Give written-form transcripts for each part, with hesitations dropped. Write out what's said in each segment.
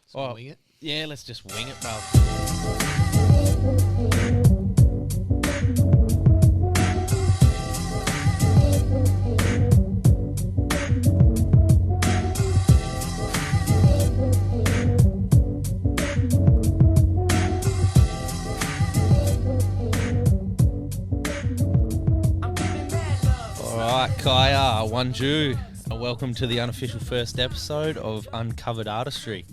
So wing it? Yeah, let's just wing it, bro. Alright, Kaya, Wanju. Welcome to the unofficial first episode of Uncovered Artistry.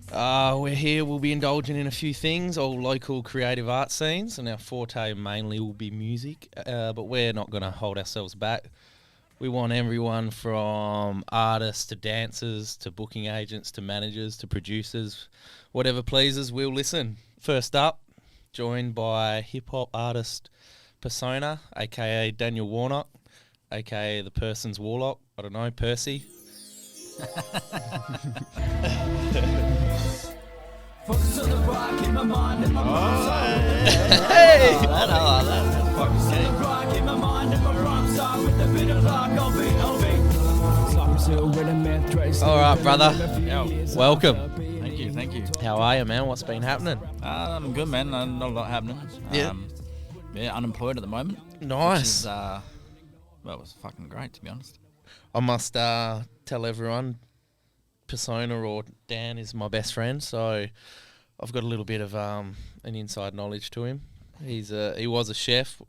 We're here, we'll be indulging in a few things, all local creative art scenes, and our forte mainly will be music, but we're not going to hold ourselves back. We want everyone from artists to dancers to booking agents to managers to producers, whatever pleases, we'll listen. First up, joined by hip-hop artist Persona, aka Daniel Warnock, aka the person's Warlock, I don't know, Percy. Focus on the rock in my mind and my Hey! Focus on the rock in my mind and my rhymes are with a bit of luck. I'll be. Alright, brother. Welcome. Thank you. How are you, man? What's been happening? I'm good, man. Not a lot happening. Yeah. Unemployed at the moment. Nice. Which is, well, it was fucking great, to be honest. I must tell everyone, Persona or Dan is my best friend, so I've got a little bit of an inside knowledge to him. He was a chef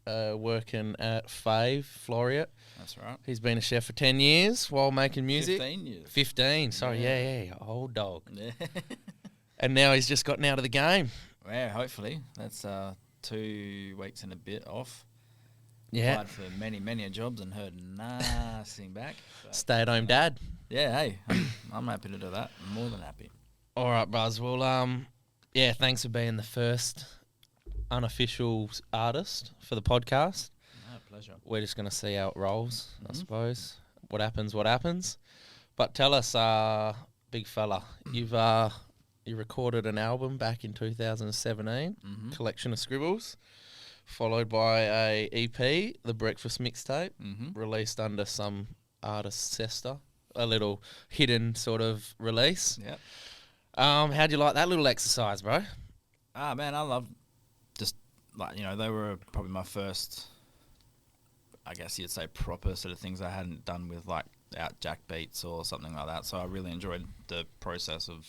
working at Fave, Floriat. That's right. He's been a chef for 10 years while making music. 15 years. 15, sorry, yeah, old dog. Yeah. And now he's just gotten out of the game. Well, hopefully. That's 2 weeks and a bit off. Yeah. Applied for many jobs and heard nothing back. But Stay-at-home dad. yeah, hey, I'm happy to do that. More than happy. All right, bros. Well, yeah, thanks for being the first unofficial artist for the podcast. No, pleasure. We're just going to see how it rolls, I suppose. What happens. But tell us, big fella, you recorded an album back in 2017, Collection of Scribbles, followed by a EP, The Breakfast Mixtape, released under some artist's cester, a little hidden sort of release. Yep. How'd you like that little exercise, bro? Man, I love just, like, they were probably my first, I guess you'd say, proper sort of things I hadn't done with, like, out jack beats or something like that. So I really enjoyed the process of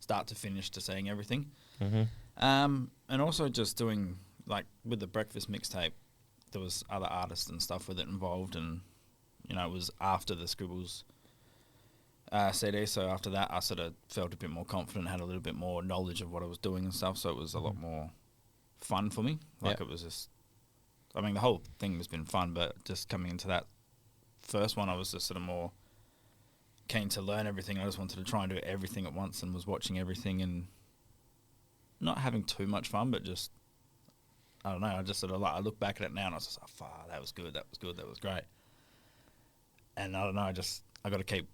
start to finish to seeing everything. And also just doing, like, with the Breakfast Mixtape, there was other artists and stuff with it involved, and, it was after the Scribbles CD, so after that I sort of felt a bit more confident, had a little bit more knowledge of what I was doing and stuff, so it was a lot more fun for me. Like, it was just, I mean, the whole thing has been fun, but just coming into that first one, I was just sort of more keen to learn everything. I just wanted to try and do everything at once and was watching everything and not having too much fun, but just, I don't know, I just sort of, like, I look back at it now and I was just like, fuck, that was good, that was great. And I don't know, I got to keep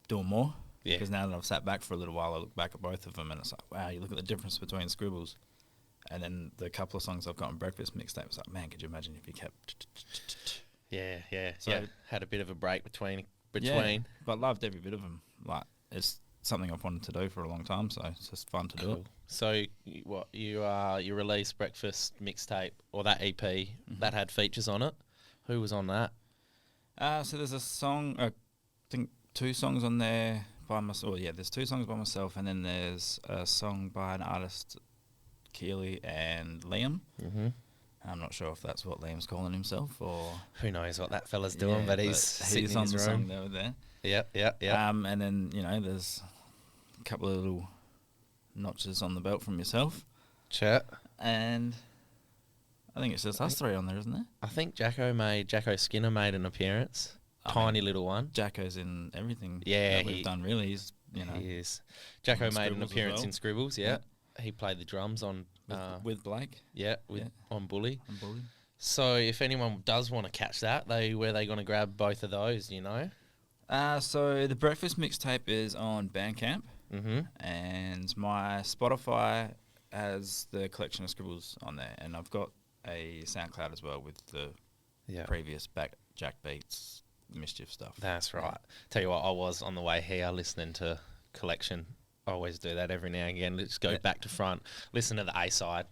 doing more, because now that I've sat back for a little while, I look back at both of them and it's like, wow, you look at the difference between Scribbles and then the couple of songs I've got on Breakfast Mixtape. It's like, man, could you imagine if you kept Had a bit of a break between but loved every bit of them. Like, it's something I've wanted to do for a long time, so it's just fun to do it. So you released Breakfast Mixtape, or that EP that had features on it. Who was on that? So there's a song, I think 2 songs on there by myself. There's 2 songs by myself, and then there's a song by an artist, Keely and Liam. I'm not sure if that's what Liam's calling himself, or who knows what that fella's doing, but he's sitting in on his the room. song there. Yep. And then there's a couple of little notches on the belt from yourself. Chat. And I think it's just us 3 on there, isn't there? I think Jacko Skinner made an appearance. Tiny little one. Jacko's in everything. Yeah, that we've done really. He's he is. Jacko made an appearance in Scribbles. Yeah. He played the drums on with Blake. On Bully. On Bully. So if anyone does want to catch that, where are they going to grab both of those? So the Breakfast Mixtape is on Bandcamp, and my Spotify has the Collection of Scribbles on there, and I've got a SoundCloud as well with the previous Jack Beats Mischief stuff. That's right. Tell you what, I was on the way here listening to Collection I always do that every now and again. Let's go back to front, listen to the A side.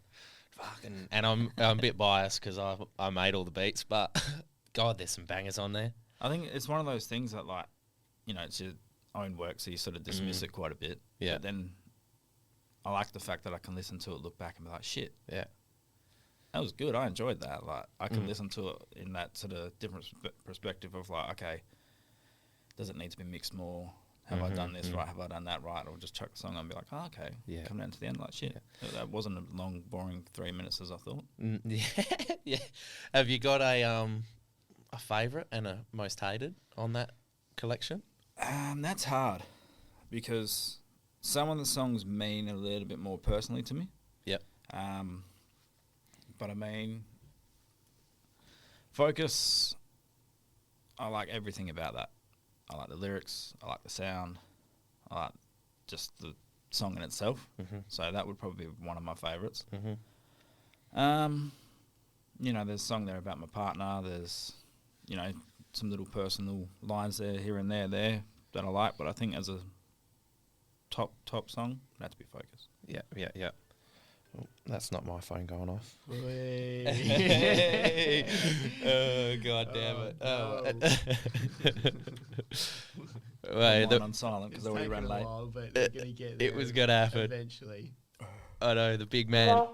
Fucking, and I'm a bit biased because I made all the beats, but God, there's some bangers on there. I think it's one of those things that, like, you know, it's your own work, so you sort of dismiss it quite a bit. Yeah. But then I like the fact that I can listen to it, look back, and be like, shit, Yeah. that was good. I enjoyed that. Like, I can listen to it in that sort of different perspective of, like, okay, does it need to be mixed more? Have I done this right? Have I done that right? Or just chuck the song on and be like, oh, okay. Yeah. Come down to the end, like, shit. That wasn't a long, boring 3 minutes as I thought. Yeah. Yeah. Have you got a favourite and a most hated on that collection? That's hard because some of the songs mean a little bit more personally to me. Yep. But I mean, Focus, I like everything about that. I like the lyrics, I like the sound, I like just the song in itself. So that would probably be one of my favourites. You know, there's a song there about my partner, there's, you know, some little personal lines there, here and there that I like, but I think as a top song, that'd be Focus. Yeah, yeah, yeah. Oh, that's not my phone going off. Oh, God damn it. Wait, Mine on silent because I already ran late. But we're gonna get there it was going to happen. eventually. I know, the big man.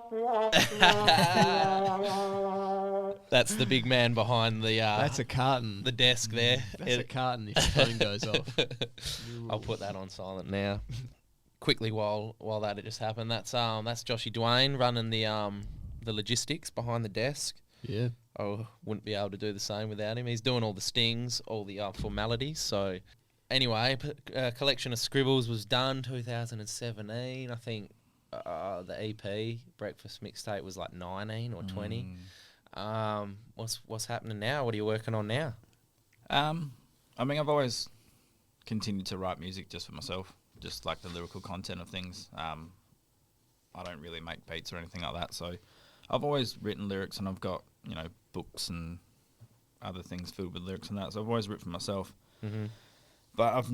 That's the big man behind the That's a carton. the desk there. That's a carton if the phone goes off. I'll put that on silent now. Quickly while that had just happened. That's Joshy Dwayne running the logistics behind the desk. Yeah. I wouldn't be able to do the same without him. He's doing all the stings, all the formalities. So anyway, collection of scribbles was done 2017. I think the EP Breakfast Mixtape was like 19 or 20. What's happening now? What are you working on now? I mean, I've always continued to write music just for myself, just like the lyrical content of things. I don't really make beats or anything like that, so I've always written lyrics, and I've got, you know, books and other things filled with lyrics and that, so I've always written for myself. But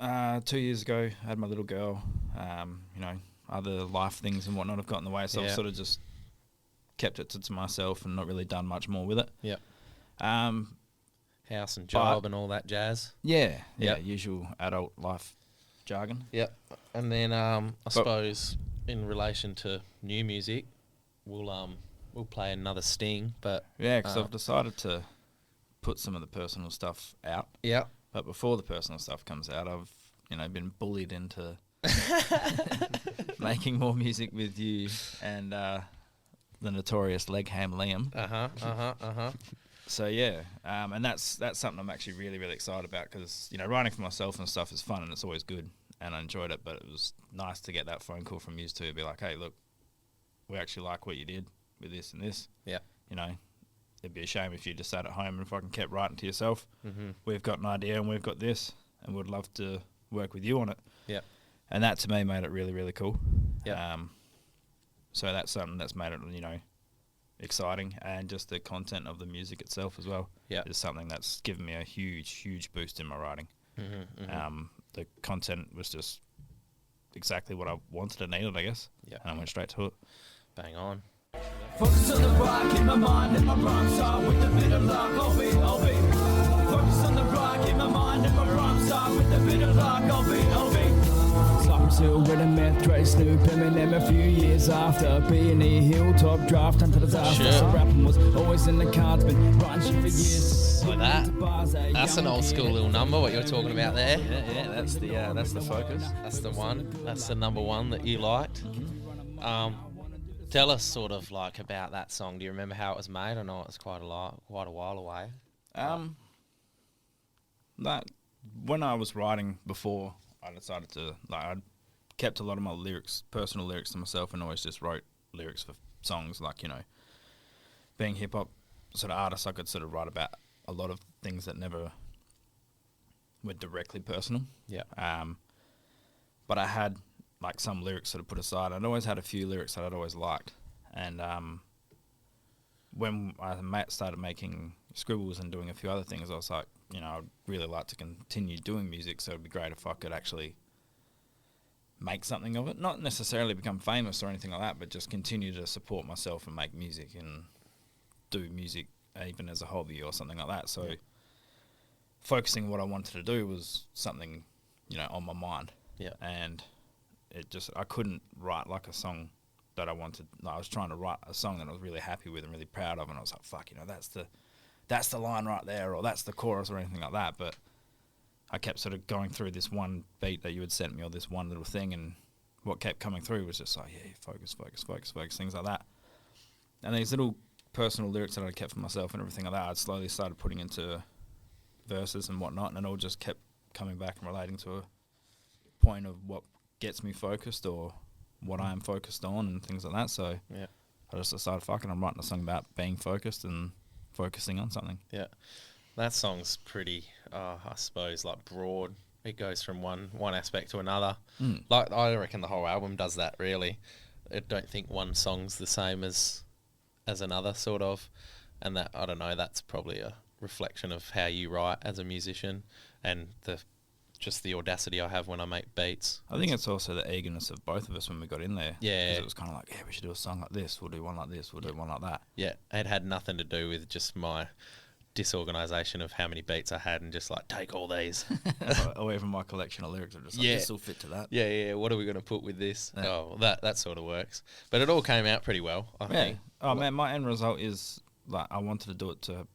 I've 2 years ago I had my little girl, you know, other life things and whatnot have got in the way, so I've sort of just kept it to myself and not really done much more with it. Yep. House and But- job and all that jazz. Yeah, Yep. usual adult life jargon. Yep. And then I suppose in relation to new music, we'll play another sting. But Yeah, because I've decided to put some of the personal stuff out. yeah, But before the personal stuff comes out, I've, you know, been bullied into making more music with you and the notorious Legham Liam. So yeah, and that's something I'm actually really, really excited about because, you know, writing for myself and stuff is fun and it's always good and I enjoyed it, but it was nice to get that phone call from you two, be like, hey, look, we actually like what you did with this and this. yeah, You know, it'd be a shame if you just sat at home and fucking kept writing to yourself. We've got an idea and we've got this and we'd love to work with you on it. yeah, And that to me made it really, really cool. yeah. So that's something that's made it, you know, exciting, and just the content of the music itself as well is something that's given me a huge, huge boost in my writing. The content was just exactly what I wanted and needed, I guess. Yeah. And I went straight to it. Bang on. Focus on the rock in my mind and my rhymes are with a bit of luck. I'll be. Focus on the rock in my mind and my rhymes are with a bit of luck. I'll be. Slime still with a meth, Dre, Snoop, Eminem a few years after. B&E Hilltop draft until disaster. Sure. So rapping was always in the cards, been writing shit for years. So that's an old school little number. What you're talking about there. Yeah, that's the focus. That's the one. That's the number one that you liked. Tell us sort of like about that song. Do you remember how it was made? I know it was quite a while away. That when I was writing before, I decided to, like, I kept a lot of my lyrics, personal lyrics to myself, and always just wrote lyrics for songs. Like, you know, being hip hop sort of artist, I could sort of write about a lot of things that never were directly personal. Yeah. But I had like some lyrics sort of put aside. I'd always had a few lyrics that I'd always liked, and when I started making scribbles and doing a few other things, I was like, you know, I'd really like to continue doing music, so it'd be great if I could actually make something of it. Not necessarily become famous or anything like that, but just continue to support myself and make music and do music even as a hobby or something like that. So focusing on what I wanted to do was something, on my mind. Yeah. And it just, I couldn't write like a song that I wanted. Like, I was trying to write a song that I was really happy with and really proud of, and I was like, fuck, that's the line right there, or that's the chorus or anything like that. But I kept sort of going through this one beat that you had sent me, or this one little thing, and what kept coming through was just like, focus, things like that. And these little personal lyrics that I kept for myself and everything like that, I'd slowly started putting into verses and whatnot, and it all just kept coming back and relating to a point of what gets me focused or what I am focused on and things like that. So I just decided, fucking, I'm writing a song about being focused and focusing on something. Yeah. That song's pretty, I suppose, like broad. It goes from one aspect to another. Like, I reckon the whole album does that, really. I don't think one song's the same as another, sort of. And that, I don't know, that's probably a reflection of how you write as a musician and just the audacity I have when I make beats. I think it's also the eagerness of both of us when we got in there. Yeah. 'Cause it was kind of like, we should do a song like this. We'll do one like this. We'll do one like that. Yeah. It had nothing to do with just my disorganisation of how many beats I had and just like, take all these. Or even my collection of lyrics are just like, this will fit to that. Yeah, what are we going to put with this? Yeah. Oh, that sort of works. But it all came out pretty well, I think. Oh, man, my end result is, like, I wanted to do it to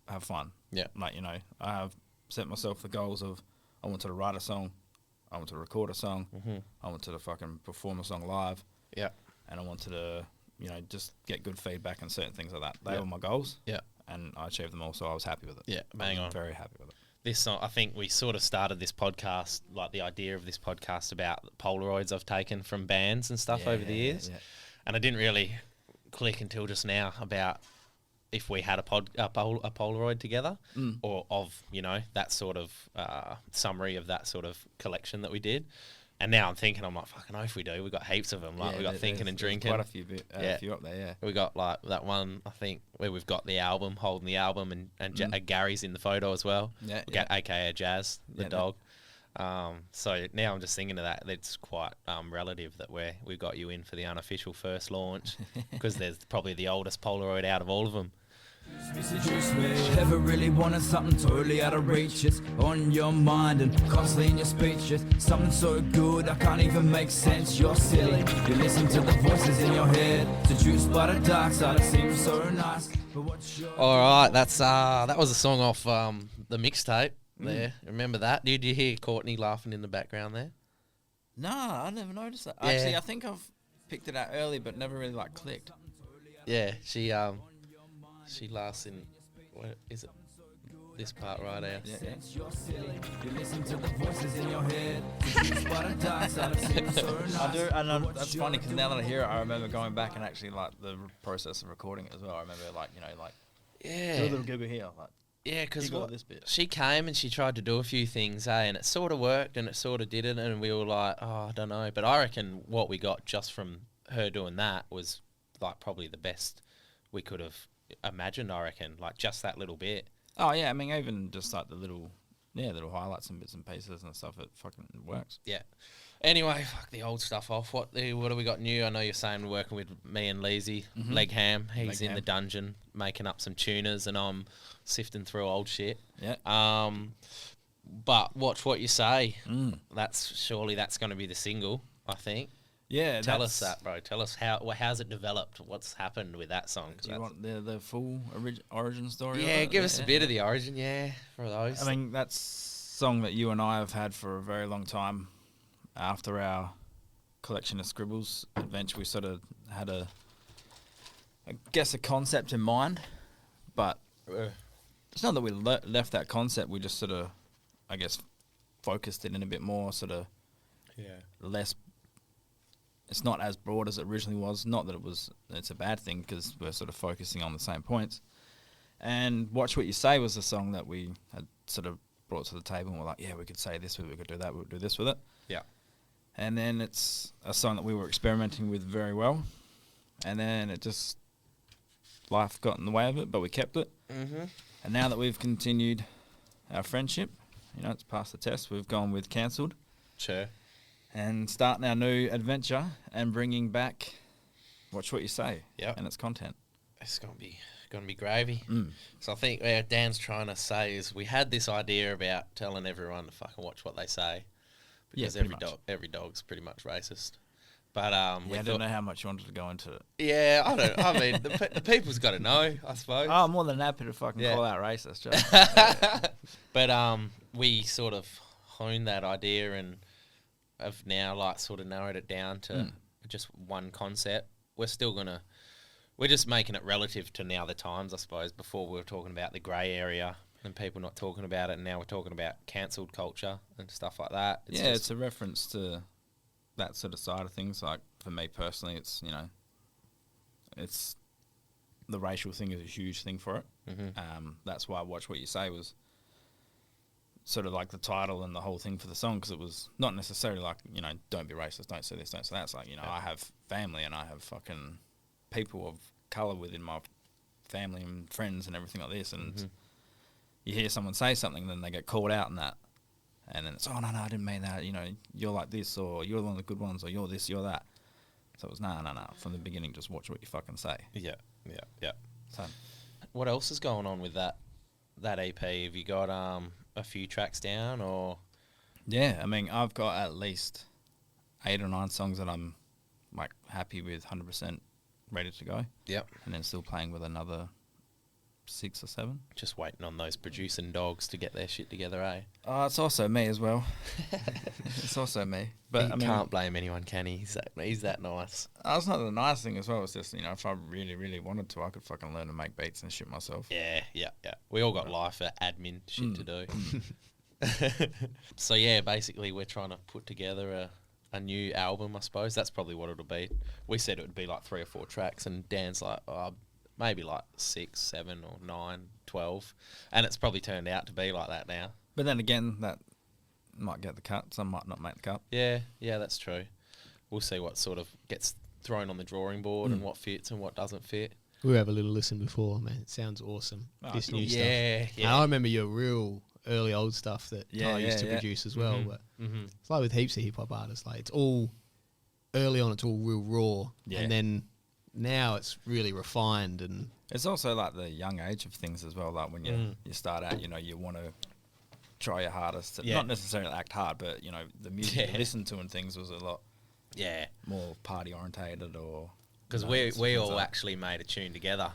have fun. Yeah. Like, I have set myself the goals of, I wanted to write a song, I wanted to record a song, I wanted to fucking perform a song live. Yeah. And I wanted to, just get good feedback and certain things like that. They were my goals. Yeah. And I achieved them all, so I was happy with it. Yeah, bang on. Very happy with it. This song, I think we sort of started this podcast, like the idea of this podcast about Polaroids I've taken from bands and stuff over the years. Yeah. And I didn't really click until just now about if we had a Polaroid together or of, that sort of summary of that sort of collection that we did. And now I'm thinking, I'm like, fucking oath we do. We've got heaps of them. Like, we've got Thinking and Drinking. Quite a few up there, yeah. We got, like, that one, I think, where we've got the album, holding the album, and Gary's in the photo as well. Yeah, AKA Jazz, the dog. So now I'm just thinking of that. It's quite relative that we've got you in for the unofficial first launch because there's probably the oldest Polaroid out of all of them. Seduce me. Ever really wanted something totally out of reach? It's on your mind and constantly in your speech. It's something so good I can't even make sense. You're silly. You listen to the voices in your head. Seduced by the dark side, it seems so nice. But what's your... All right, that was a song off the mixtape there. Remember that? Did you hear Courtney laughing in the background there? No, I never noticed that. Yeah. Actually, I think I've picked it out early, but never really clicked. Yeah, she laughs in, what is it? This part right here. Yeah. You listen to the voices in your head. I do, and that's funny because now that I hear it, I remember going back and actually the process of recording it as well. I remember do a little giggle here, because this bit. She came and she tried to do a few things, and it sort of worked and it sort of didn't, and we were like, oh, I don't know. But I reckon what we got just from her doing that was probably the best we could have imagined. I reckon just that little bit. Oh yeah, I mean even just the little highlights and bits and pieces and stuff. It fucking works. Yeah. Anyway, fuck the old stuff off. What do we got new? I know you're saying we're working with me and Leezy, Leg Ham. He's in the dungeon making up some tuners, and I'm sifting through old shit. Yeah. But watch what you say. That's going to be the single, I think. Yeah, tell us that, bro. Tell us how's it developed? What's happened with that song? Do you want the full origin story? Yeah, give us a bit of the origin, for those. I mean, that's a song that you and I have had for a very long time. After our collection of scribbles adventure, we sort of had a concept in mind, but it's not that we left that concept. We just sort of, focused it in a bit more, less. It's not as broad as it originally was. Not that it's a bad thing because we're sort of focusing on the same points. And Watch What You Say was the song that we had sort of brought to the table and we're like, yeah, we could say this, we could do that, we would do this with it. Yeah. And then it's a song that we were experimenting with very well. And then life got in the way of it, but we kept it. Mm-hmm. And now that we've continued our friendship, it's passed the test, we've gone with Cancelled. Sure. and starting our new adventure and bringing back Watch What You Say Yep. and its content. It's gonna be gravy. Mm. So I think what Dan's trying to say is we had this idea about telling everyone to fucking watch what they say, because pretty much. every dog's pretty much racist. But we I don't know how much you wanted to go into it. yeah, I mean, the people's got to know, I suppose. Oh, I'm more than happy to fucking Yeah. call out racist. Just. But we sort of honed that idea and have now like sort of narrowed it down to just one concept. We're just making it relative to now the times, I suppose. Before we were talking about the grey area and people not talking about it, and now we're talking about cancelled culture and stuff like that. It's a reference to that sort of side of things. Like for me personally, it's it's the racial thing is a huge thing for it. Mm-hmm. That's why Watch What You Say was sort of like the title and the whole thing for the song, because it was not necessarily like, don't be racist, don't say this, don't say that. It's like, I have family and I have fucking people of colour within my family and friends and everything like this, and you hear someone say something, then they get called out in that, and then it's, oh, no, I didn't mean that, you're like this, or you're one of the good ones, or you're this, you're that. So it was, no, from the beginning, just watch what you fucking say. Yeah. So, What else is going on with that EP? Have you got a few tracks down, or? yeah, I mean, I've got at least 8 or 9 songs that I'm like happy with, 100% ready to go. Yep. And then still playing with another 6 or 7. Just waiting on those producing dogs to get their shit together, eh? Oh, it's also me as well. It's also me. But He I mean, can't blame anyone, can he? He's that nice. that's not the nice thing as well. It's just, if I really, really wanted to, I could fucking learn to make beats and shit myself. Yeah. We all got life for admin shit to do. So yeah, basically we're trying to put together a new album, I suppose. That's probably what it'll be. We said it would be like 3 or 4 tracks, and Dan's like, maybe like 6, 7 or 9, 12. And it's probably turned out to be like that now. But then again, that might get the cut. Some might not make the cut. Yeah, that's true. We'll see what sort of gets thrown on the drawing board and what fits and what doesn't fit. We have a little listen before, man. It sounds awesome. Oh, This cool. new stuff. Yeah. And I remember your real early old stuff that Yeah, I used to yeah. produce as well. But Mm-hmm. it's like with heaps of hip hop artists. Like it's all early on. It's all real raw, Yeah. and then now it's really refined. And It's also like the young age of things as well. Like when you start out, you want to try your hardest to not necessarily act hard, but the music you listen to and things was a lot more party orientated, or Because we all actually made a tune together.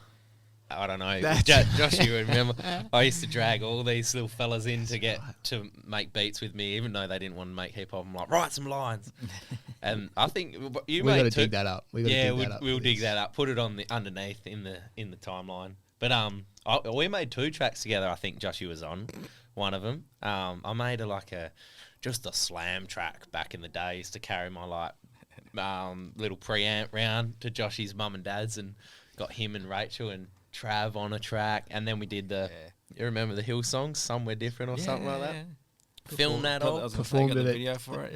I don't know. That's Josh, you remember? I used to drag all these little fellas in to make beats with me, even though they didn't want to make hip hop. I'm like, write some lines. And I think you we got to made dig that up. we'll dig that up. Put it on the underneath in the timeline. But we made 2 tracks together. I think Joshy was on one of them. I made just a slam track back in the days to carry my little preamp round to Joshy's mum and dad's, and got him and Rachel and Trav on a track. And then we did you remember the Hill songs, Somewhere Different or something like that? Film that all. Performed the it at video for it.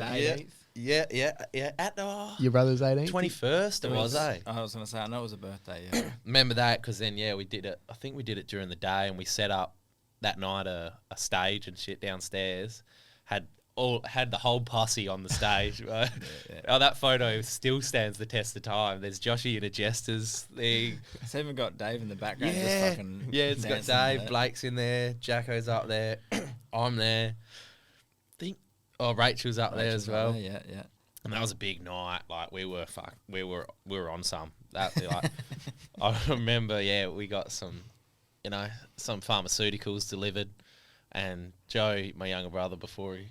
Yeah. At Your brother's 18th? 21st it was, eh? I was going to say, I know it was a birthday, yeah. Remember that, because then, we did it. I think we did it during the day, and we set up that night a stage and shit downstairs. Had the whole posse on the stage. Right? Oh, that photo still stands the test of time. There's Joshy in a Jester's thing. It's even got Dave in the background. Yeah, Just fucking it's got dancing Dave. there. Blake's in there. Jacko's up there. I'm there. Rachel's up there as well. Yeah. And that was a big night. Like we were on some. That I remember. Yeah, we got some pharmaceuticals delivered, and Joe, my younger brother, before he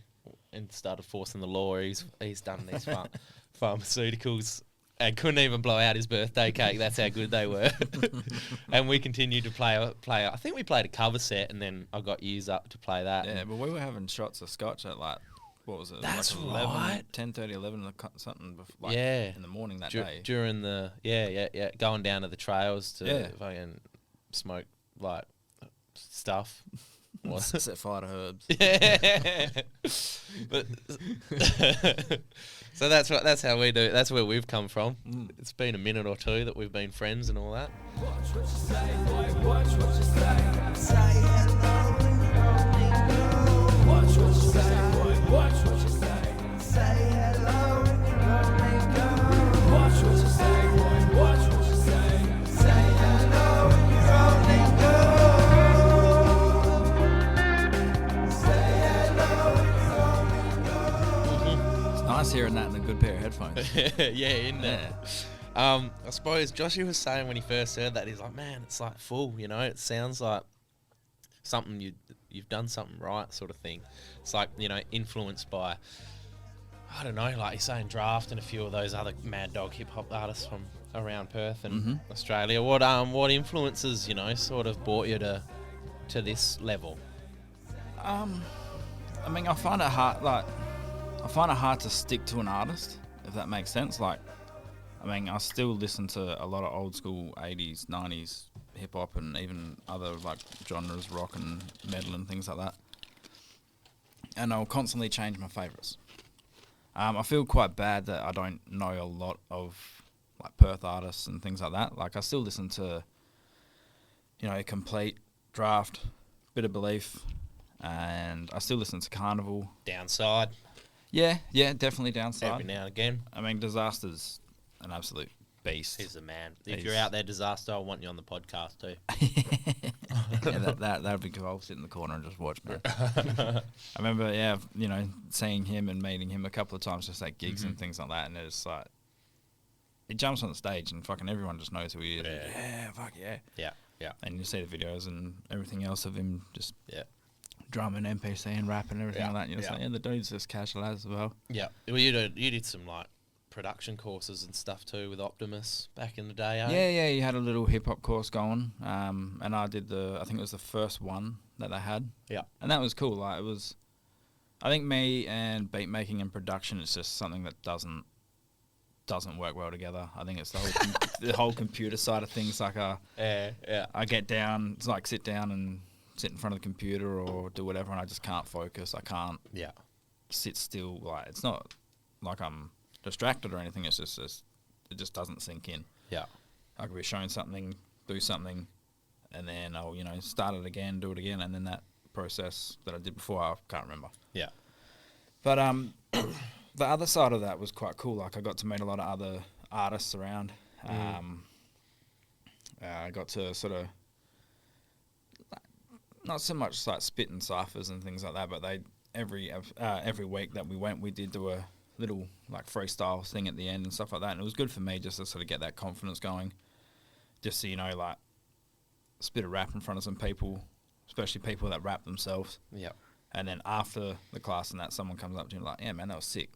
started forcing the law, he's done these pharmaceuticals and couldn't even blow out his birthday cake. That's how good they were. And we continued to play. I think we played a cover set, and then I got used up to play that. Yeah, but we were having shots of scotch at what was it? That's 11, right. 10:30, 11, something in the morning that day. During the going down to the trails to fucking smoke stuff. Set fire to herbs. Yeah. But so that's how we do it. That's where we've come from. It's been a minute or 2 that we've been friends and all that. Watch what you say, boy, watch what you say. Say hello when you're rolling low. Watch what you say, boy, watch what you say. Say hello Nice hearing that in a good pair of headphones. Yeah, in there. Yeah. I suppose Joshy was saying when he first heard that, he's like, man, it's like full, you know, it sounds like something you've done something right sort of thing. It's like, you know, influenced by, I don't know, like you're saying Draft and a few of those other Mad Dog hip hop artists from around Perth and Australia. What influences, you know, sort of brought you to this level? I mean, I find it hard to stick to an artist, if that makes sense. Like, I mean, I still listen to a lot of old school 80s, 90s hip hop and even other like genres, rock and metal and things like that. And I'll constantly change my favourites. I feel quite bad that I don't know a lot of like Perth artists and things like that. Like, I still listen to, you know, Complete, Draft, Bit of Belief, and I still listen to Carnival. Downside. Yeah, definitely Downside. Every now and again. I mean, Disaster's an absolute beast. He's a man. If you're out there, Disaster, I want you on the podcast too. Yeah, that'd be cool. I'll sit in the corner and just watch, man. I remember, you know, seeing him and meeting him a couple of times just at gigs and things like that, and it's like, he jumps on the stage and fucking everyone just knows who he is. Yeah, fuck yeah. Yeah. And you see the videos and everything else of him just drumming, MPC and rapping and everything like that. And you're just like, the dude's just casual as well. Yeah. Well, you did some like production courses and stuff too with Optimus back in the day, eh? Yeah, he had a little hip hop course going, and I did I think it was the first one that they had. Yeah. And that was cool. Like, it was, I think me and beat making and production is just something that doesn't work well together. I think it's the whole the whole computer side of things. Like, I get down, it's like sit down and sit in front of the computer or do whatever, and I just can't focus. I can't sit still. Like, it's not like I'm distracted or anything. It's just it just doesn't sink in. Yeah, I could be showing something, do something, and then I'll, you know, start it again, do it again, and then that process that I did before, I can't remember. Yeah, but the other side of that was quite cool. Like, I got to meet a lot of other artists around. I got to sort of, not so much like spit and ciphers and things like that, but every week that we went, we did do a little like freestyle thing at the end and stuff like that. And it was good for me just to sort of get that confidence going. Just so, you know, like, spit a rap in front of some people, especially people that rap themselves. Yeah. And then after the class and that, someone comes up to you and like, yeah, man, that was sick.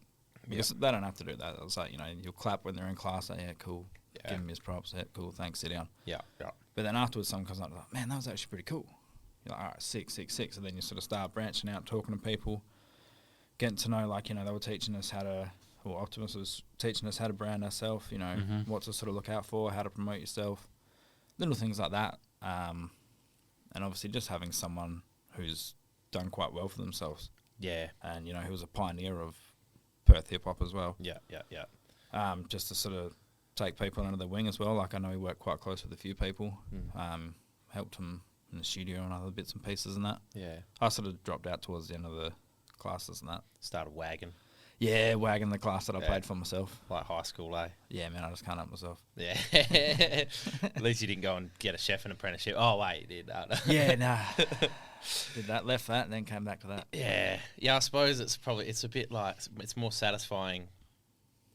Because they don't have to do that. It's like, you know, you'll clap when they're in class, like, yeah, cool. Yeah. Give them his props. Yeah, cool, thanks, sit down. Yeah. But then afterwards, someone comes up and like, man, that was actually pretty cool. You're like, all right, sick. And then you sort of start branching out, talking to people, getting to know, like, you know, they were teaching us Optimus was teaching us how to brand ourselves, you know, what to sort of look out for, how to promote yourself, little things like that. And obviously just having someone who's done quite well for themselves. Yeah. And, you know, who was a pioneer of Perth hip hop as well. Yeah. Just to sort of take people under the wing as well. Like, I know he worked quite close with a few people. Helped him in the studio and other bits and pieces and that. Yeah. I sort of dropped out towards the end of the classes and that. Started wagging. Yeah, wagging the class that I played for myself. Like high school, eh? Yeah, man, I just can't help myself. Yeah. At least you didn't go and get a chef and apprenticeship. Oh, wait, you did. Yeah, nah. Did that, left that, and then came back to that. Yeah. I suppose it's a bit like, it's more satisfying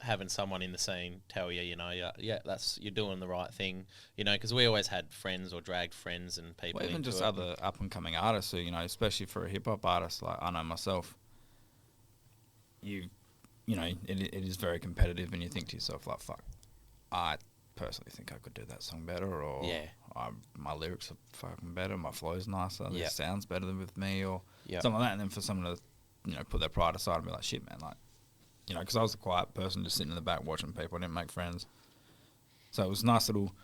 having someone in the scene tell you, you know, you're doing the right thing, you know, because we always had friends or dragged friends and people. Well, even just other up and coming artists, who, you know, especially for a hip hop artist, like I know myself, you know, it is very competitive, and you think to yourself, like, fuck, I personally think I could do that song better, or my lyrics are fucking better, my flow's nicer, it sounds better than with me, or something like that. And then for someone to, you know, put their pride aside and be like, shit, man, like, you know, because I was a quiet person just sitting in the back watching people, I didn't make friends. So it was a nice little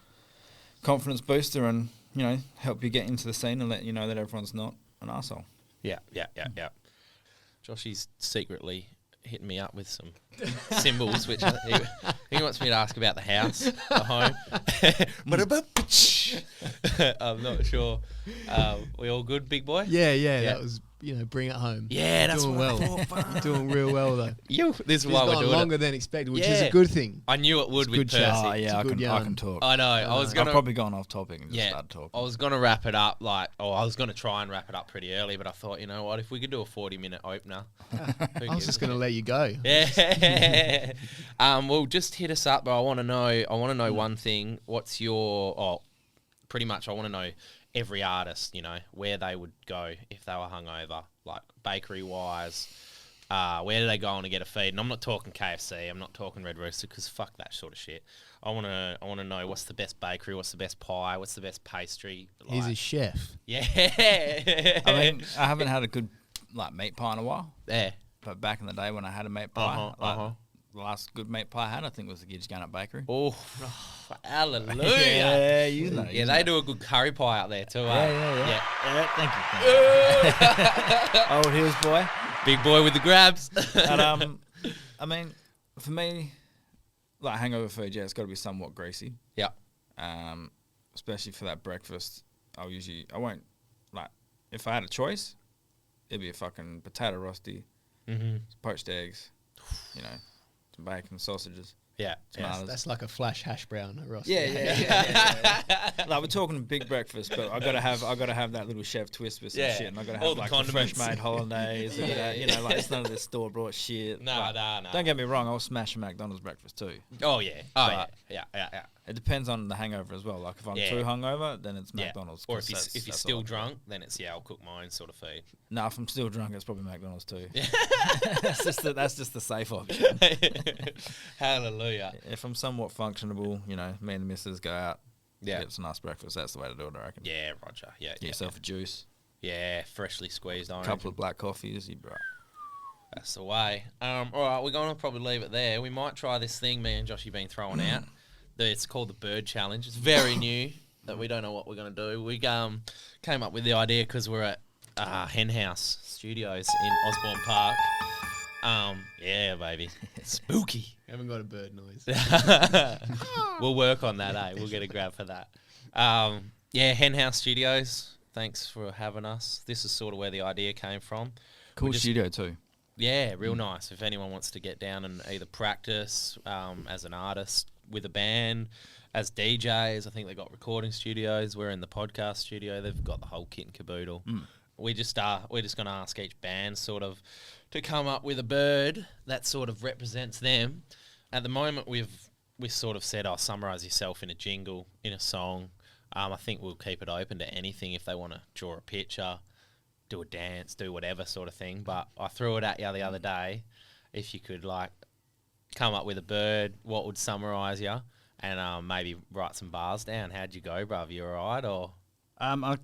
confidence booster, and, you know, help you get into the scene and let you know that everyone's not an arsehole. Yeah. Joshy's secretly hitting me up with some symbols, which he wants me to ask about the house at home. I'm not sure. We all good, big boy? Yeah. That was bring it home. Yeah, that's doing what well. I thought. You're doing real well though. This is It's why we're gone doing longer it. than expected, which Yeah. is a good thing. I knew it would It's with good chat. Percy. Oh yeah, It's a I good can yarn. talk. I know. I was gonna. I've probably gone off topic and just Yeah, started talking. I was gonna wrap it up I was gonna try and wrap it up pretty early, but I thought, you know what, if we could do a 40-minute opener, I was just going to let you go. Yeah. Well, just hit us up, but I want to know one thing. What's your? Pretty much, I want to know every artist. Where they would go if they were hungover, like bakery wise. Where do they go on to get a feed? And I'm not talking KFC. I'm not talking Red Rooster because fuck that sort of shit. I want to know what's the best bakery, what's the best pie, what's the best pastry. He's a chef. Yeah. I mean, I haven't had a good meat pie in a while. Yeah. But back in the day when I had a meat pie, the last good meat pie I had, I think, was the Gidge Gunnup Bakery. Oh, hallelujah. Yeah, you know. Yeah, they do a good curry pie out there too. Yeah. Thank you. Old Hills boy. Big boy with the grabs. But, I mean, for me, like hangover food, it's got to be somewhat greasy. Yeah. Especially for that breakfast, I won't, if I had a choice, it'd be a fucking potato roasty, poached eggs, some bacon, sausages. Yeah. Tomatoes. That's like a flash hash brown at Ross. Yeah. Like we're talking big breakfast, but I gotta have that little chef twist with some shit, and I gotta All have the like condiments. fresh made hollandaise. It's none of this store bought shit. No. Don't get me wrong, I'll smash a McDonald's breakfast too. Oh yeah. Yeah. It depends on the hangover as well. Like if I'm too hungover, then it's McDonald's. Or if you're that's still all. drunk, then it's I'll cook my own sort of food. No, if I'm still drunk, it's probably McDonald's too. that's just the safe option. Hallelujah. If I'm somewhat functionable, me and the missus go out. Yeah. Get some nice breakfast. That's the way to do it, I reckon. Yeah, Roger. Yeah. Get yourself a juice. Yeah, freshly squeezed A orange. couple of black coffees, you bro. That's the way. All right, we're going to probably leave it there. We might try this thing me and Joshy been throwing out. It's called the Bird Challenge. It's very new that we don't know what we're going to do. We came up with the idea because we're at Hen House Studios in Osborne Park. Yeah, baby. Spooky. Haven't got a bird noise. We'll work on that, eh? We'll get a grab for that. Hen House Studios. Thanks for having us. This is sort of where the idea came from. Cool studio too. Yeah, real nice. If anyone wants to get down and either practice as an artist with a band, as DJs, I think they've got recording studios. We're in the podcast studio. They've got the whole kit and caboodle. We're just going to ask each band sort of to come up with a bird that sort of represents them. At the moment, we've sort of said, summarise yourself in a jingle, in a song. I think we'll keep it open to anything if they want to draw a picture, do a dance, do whatever sort of thing. But I threw it at you the other day. If you could come up with a bird, what would summarise you? And maybe write some bars down. How'd you go, bruv? You all right? Or I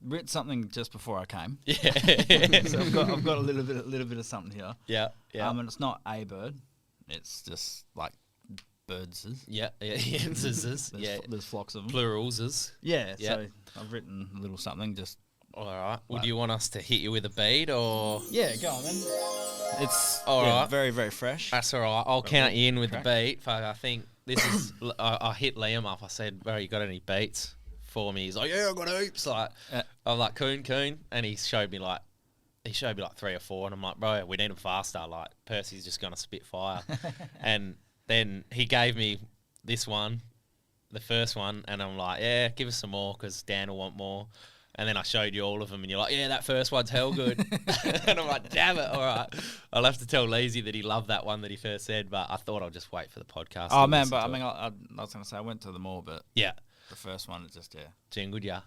wrote something just before I came. yeah, So I've got a little bit of something here. yeah. And it's not a bird. It's just like birds. Yeah. There's flocks of them. Plurals. Yeah. Yeah. So I've written a little something just. All right. Would you want us to hit you with a beat or? Yeah, go on then. It's All right. very, very fresh. That's all right. I'll count you in with Crack. the beat. Fuck, I think this is. I hit Liam up. I said, "Bro, you got any beats for me?" He's like, "Yeah, I got heaps." I'm like, "Coon," and he showed me like 3 or 4, and I'm like, "Bro, we need them faster." Like Percy's just gonna spit fire, and then he gave me this one, the first one, and I'm like, "Yeah, give us some more because Dan will want more." And then I showed you all of them, and you're like, "Yeah, that first one's hell good." And I'm like, "Damn it! All right, I'll have to tell Lazy that he loved that one that he first said." But I thought I'll just wait for the podcast. Oh to man, listen but to I mean, it. I was gonna say I went to them all, but Yeah, the first one is just jingled ya.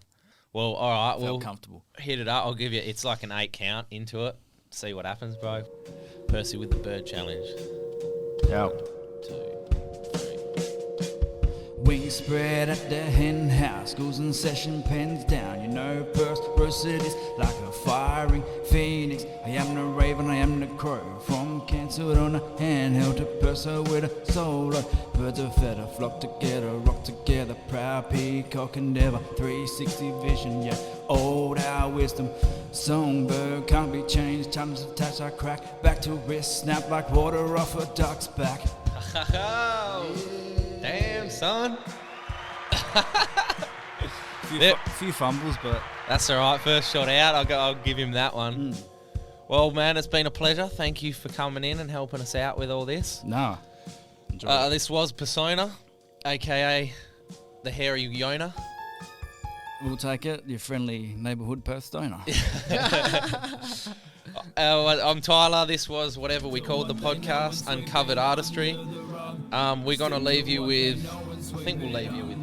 Well, all right, felt we'll comfortable. hit it up. I'll give you. It's like an 8 count into it. See what happens, bro. Percy with the bird challenge. Yeah. 2, 3. Wings spread at the hen house, goes in session, pens down. First it is like a firing phoenix. I am the raven, I am the crow. From cancelled on a handheld to Perso with a solo. Birds of feather flock together, rock together. Proud peacock endeavor, 360 vision, yeah. Old our wisdom. Songbird can't be changed, time to attach our crack. Back to wrist, snap like water off a duck's back. Damn, son. Few fumbles, but That's all right. First shot out. I'll give him that one. Well, man, it's been a pleasure. Thank you for coming in and helping us out with all this. No. Enjoy it. This was Persona, a.k.a. the Hairy Yona. We'll take it. Your friendly neighbourhood Perth stoner. I'm Tyler. This was whatever we called the podcast, Uncovered Artistry. We're going to leave you with, I think we'll leave you with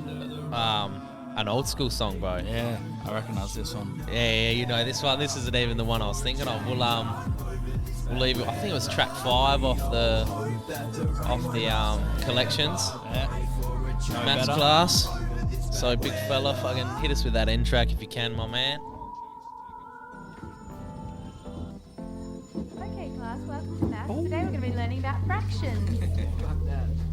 an old school song, bro. Yeah, I recognise this one. Yeah, you know this one. This isn't even the one I was thinking of. We'll leave it. I think it was track 5 off the collections. Yeah. Maths class. So big fella, fucking hit us with that end track if you can, my man. Okay, class, welcome to maths. Today we're going to be learning about fractions.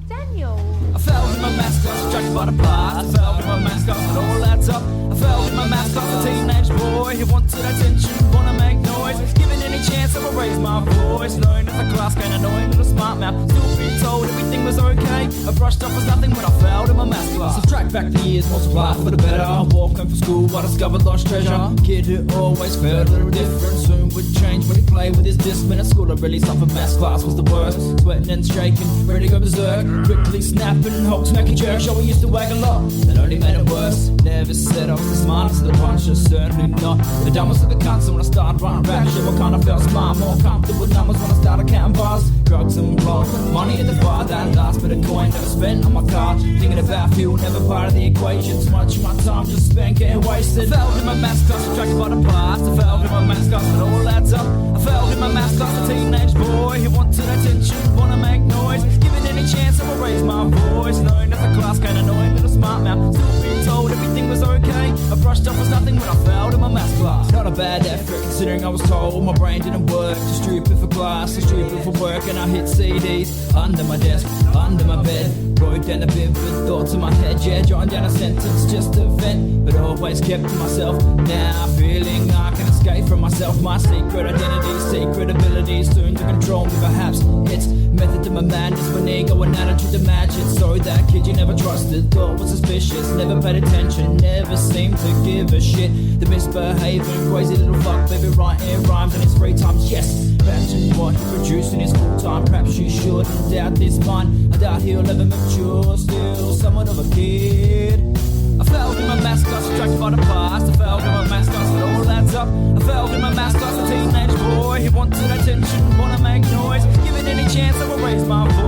Daniel. I fell in my math class, distracted by the past. I fell in my math class, it all adds up. I fell in my math class, a teenage boy who wanted attention, wanna make noise. Given any chance, I will raise my voice. Known as a class kind of annoying little smart mouth. Still being told everything was okay. I brushed off as nothing when I fell in my math class. Subtract back the years, multiply for the better. I walked home from school, I discovered lost treasure. Kid who always felt a little different, soon would change when he played with his discipline. At school I really suffered, math class was the worst. Sweating and shaking, ready to go berserk. Quickly snapping, Hulk smacking jerk. Show I used to wag a lot, that only made it worse. Never said I was the smartest of the bunch, certainly not the dumbest of the cunts. So when I started writing rap shit, I kind of felt smart, more comfortable with numbers when I started counting bars. Drugs and blood, money at the bar, that last bit of coin never spent on my car. Thinking about fuel, never part of the equation. So much of my time just spent getting wasted. I fell in my maths class, attracted by the past. I fell in my maths class, it all adds up. I fell in my maths class, a teenage boy who wanted attention, wanna make noise. Given any chance, I will raise my voice. Knowing that the class kinda annoying, little smart mouth. Still being told everything was okay. I brushed off as nothing when I fell in my maths class. Not a bad effort considering I was told my brain didn't work. Too stupid for class, too stupid for work. And I hit CDs under my desk, under my bed. Wrote down a bit with thoughts in my head. Yeah, jotting down a sentence just to vent, but always kept to myself. Now feeling I can escape from myself. My secret identity, secret abilities soon to control me. Perhaps it's method to my madness, when ego and attitude to match it. So that kid you never trusted, thought was suspicious, never paid attention, never seemed to give a shit. The misbehaving, crazy little fuck baby writing rhymes in his free times. Yes, imagine what he produced in his full time. Perhaps you shouldn't doubt this mind. I doubt he'll ever mature, still somewhat of a kid. I fell in my maths class, distracted by the past. I fell in my maths class, it all adds up. I fell in my maths class, a teenage boy who wanted attention, wanna make noise. Given any chance, I will raise my voice.